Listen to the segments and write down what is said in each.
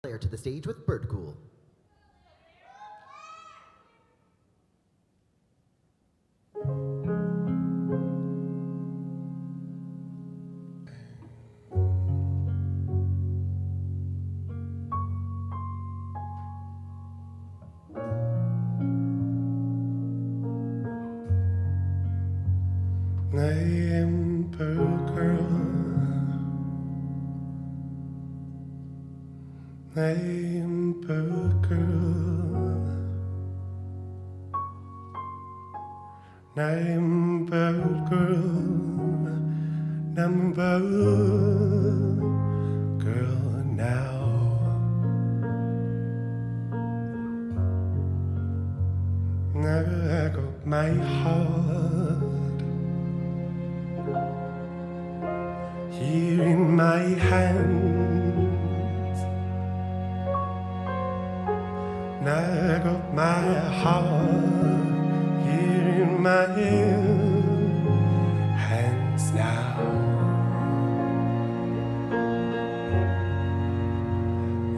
Blair to the stage with Guhl. Number girl now. I got my heart here in my hands. I got my heart here in my hands now.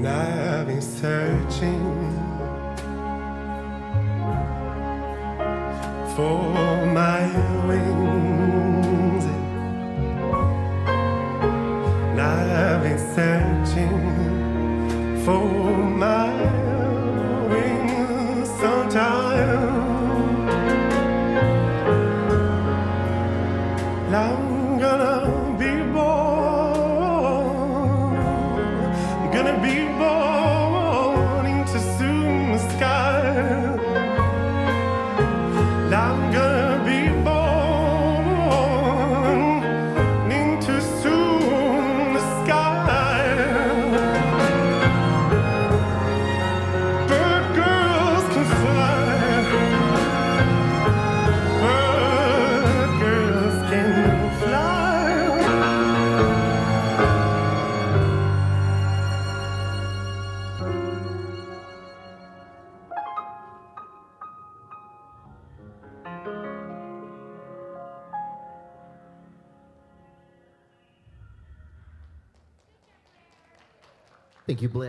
I've been searching for my wings. I've been searching for my wings sometime. I'm gonna be born, gonna be born into soon sky. I'm gonna be born into soon the sky. Bird girls can fly. Bird girls can fly. Thank you, Blair.